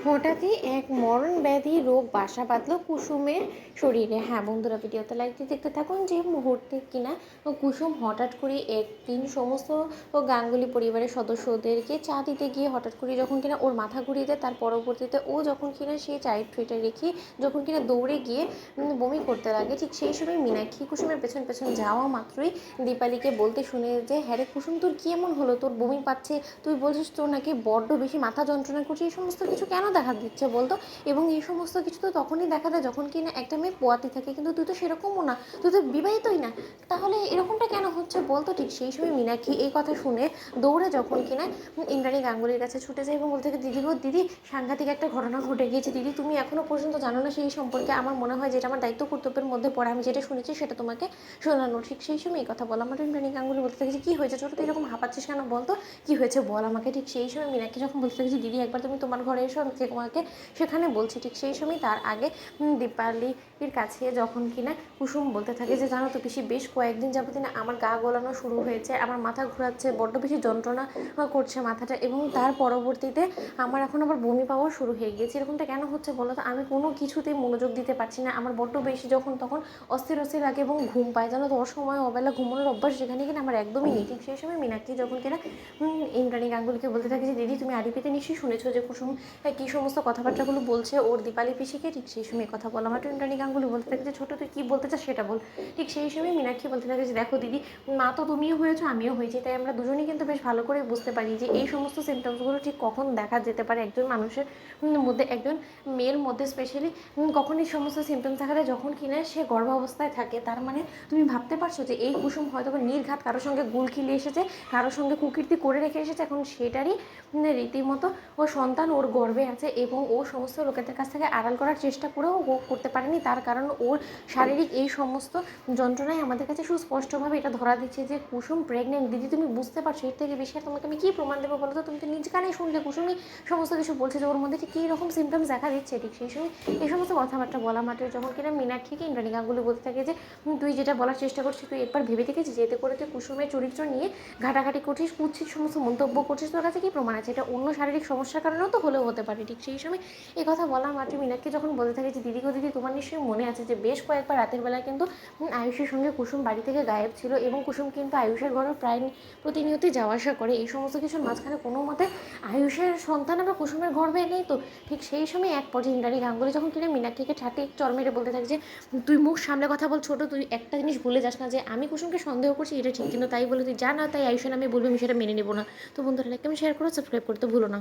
হঠাৎই এক মরণ ব্যাধি রোগ বাসা বাঁধল কুসুমের শরীরে। হ্যাঁ বন্ধুরা, ভিডিওতে লাইক দিয়ে দেখতে থাকুন। যে মুহূর্তে কিনা কুসুম হঠাৎ করে একদিন সমস্ত গাঙ্গুলি পরিবারের সদস্যদেরকে চা দিতে গিয়ে হঠাৎ করে যখন কিনা ওর মাথা ঘুরিয়ে দেয়, তার পরবর্তীতে ও যখন কিনা সেই চায়ের ট্রেটা রেখে যখন কিনা দৌড়ে গিয়ে বমি করতে লাগে, ঠিক সেই সময় মীনাক্ষী কুসুমের পেছন পেছন যাওয়া মাত্রই দীপালিকে বলতে শুনে যে, হ্যাঁ রে কুসুম, তোর কি এমন হলো? তোর বমি পাচ্ছে, তুই বলছিস তোর নাকি বড্ড বেশি মাথা যন্ত্রণা করছে, এই সমস্ত কিছু কেন দেখা দিচ্ছে বলতো? এবং এই সমস্ত কিছু তো তখনই দেখা দেয় যখন কি না একটা মেয়ে পোয়াতি থাকে, কিন্তু তুই তো সেরকমও না, তুই তো বিবাহিতই না, তাহলে এরকমটা কেন হচ্ছে বলতো? ঠিক সেই সময় মীনাক্ষী এই কথা শুনে দৌড়ে যখন কিনা ইন্দ্রাণী গাঙ্গুলির কাছে ছুটে যায় এবং বলতে থাকে, দিদি গো দিদি, সাংঘাতিক একটা ঘটনা ঘটে গিয়েছে দিদি, তুমি এখনো পর্যন্ত জানো না সেই সম্পর্কে। আমার মনে হয় যেটা আমার দায়িত্ব কর্তব্যের মধ্যে পড়ে, আমি যেটা শুনেছি সেটা তোমাকে শোনানো। ঠিক সেই সময় এই কথা বলা আমার ইন্দ্রাণী গাঙ্গুলি বলতে থাকে, কি হয়েছে ছোটো, তুই এরকম হাঁপাচ্ছিস কেন বলতো, কি হয়েছে বল আমাকে। ঠিক সেই সময় মীনাক্ষী যখন বলতে থাকছি, দিদি একবার তুমি তোমার ঘরে এসো, আমি তোমাকে সেখানে বলছি। ঠিক সেই সময় তার আগে দীপালির কাছে যখন কিনা কুসুম বলতে থাকে যে, জানো তো পিসি, বেশ কয়েকদিন যাবত না আমার গা গোলানো শুরু হয়েছে, আমার মাথা ঘোরাচ্ছে, বড্ড বেশি যন্ত্রণা করছে মাথাটা, এবং তার পরবর্তীতে আমার এখন আবার বমি পাওয়া শুরু হয়ে গিয়েছে। এরকমটা কেন হচ্ছে বলো তো? আমি কোনো কিছুতেই মনোযোগ দিতে পারছি না, আমার বড্ড বেশি যখন তখন অস্থির অস্থির লাগে এবং ঘুম পায়, জানো তো অসময় অবেলা ঘুমানোর অভ্যাস যেখানে কিনা আমার একদমই নেই। ঠিক সেই সময় মীনাক্ষী যখন কিনা ইন্দ্রাণী গাঙ্গুলিকে বলতে থাকে যে, দিদি তুমি আরিপিতে নিশ্চয়ই শুনেছো যে কুসুম কী সমস্ত কথাবার্তাগুলো বলছে ওর দীপালি পিসিকে। ঠিক সেই সময় কথা বলা মাত্র ইন্দ্রাণী গাঙ্গুলি বলতে থাকে যে, ছোটো তুই কী বলতে চাস সেটা বল। ঠিক সেই সময় মীনাক্ষী বলতে থাকে যে, দেখো দিদি, মা তো তুমিও হয়েছো আমিও হয়েছি, তাই আমরা দুজনেই কিন্তু বেশ ভালো করে বুঝতে পারি যে এই সমস্ত সিমটমসগুলো ঠিক কখন দেখা যেতে পারে একজন মানুষের মধ্যে, একজন মেয়ের মধ্যে স্পেশালি কখন এই সমস্ত সিমটমস দেখা দেয়, যখন কিনা সে গর্ভাবস্থায় থাকে। তার মানে তুমি ভাবতে পারছো যে এই কুসুম হয়তো নির্ঘাত কারোর সঙ্গে গুল খিলিয়ে এসেছে, কারোর সঙ্গে কুকীর্তি করে রেখে এসেছে, এখন সেটারই রীতিমতো ও সন্তান ওর গর্ভে আছে, এবং ও সমস্ত লোকেদের কাছ থেকে আড়াল করার চেষ্টা করেও ও করতে পারেনি। তার কারণ ওর শারীরিক এই সমস্ত যন্ত্রণায় আমাদের কাছে সুস্পষ্টভাবে এটা ধরা দিচ্ছে যে কুসুম প্রেগনেন্ট। দিদি তুমি বুঝতে পারছো, এর থেকে বেশি আর তোমাকে আমি কী প্রমাণ দেবো বলো তো? তুমি তো নিজ কানেই শুনলে কুসুমই সমস্ত কিছু বলছে যে ওর মধ্যে ঠিক কী রকম সিমটমস দেখা দিচ্ছে। ঠিক সেই সময় এই সমস্ত কথাবার্তা বলা মাত্র যখন কিনা মীনাক্ষীকে ইন্দ্রাণী গাঙ্গুলি বলতে থাকে যে, তুই যেটা বলার চেষ্টা করছিস তুই একবার ভেবে দেখেছিস, যেতে করে তুই কুসুমের চরিত্র নিয়ে ঘাটাঘাটি করছিস, কুৎসিত সমস্ত মন্তব্য করছিস, তোর কাছে কি প্রমাণ আছে? এটা অন্য শারীরিক সমস্যার কারণেও তো হলেও হতে পারে। ঠিক সেই সময় এই কথা বলা মাত্র মীনাক্ষী যখন বলতে থাকে যে, দিদি গো দিদি, তোমার নিশ্চয়ই মনে আছে যে বেশ কয়েকবার রাতের বেলায় কিন্তু আয়ুষের সঙ্গে কুসুম বাড়ি থেকে গায়েব ছিল, এবং কুসুম কিন্তু আয়ুষের ঘরে প্রায় প্রতিনিয়তই যাওয়া আসা করে, এই সমস্ত কিছুর মাঝখানে কোনো মতে আয়ুষের সন্তান আবার কুসুমের গর্ভে নেই তো? ঠিক সেই সময় এক পর্যায়ে ইন্দ্রাণী গাঙ্গুলি যখন কিনা মীনাক্ষীকে ঠাটে চর মেরে বলতে থাকে যে, তুই মুখ সামলে কথা বল ছোটো, তুই একটা জিনিস ভুলে যাস না যে আমি কুসুমকে সন্দেহ করছি এটা ঠিক, কিন্তু তাই বলে তুই যা না তাই আয়ুষের নামে বলবি, আমি সেটা মেনে নেবো না। তো বন্ধুরা, লাইক কমেন্ট শেয়ার করো, সাবস্ক্রাইব করতে ভুলো না।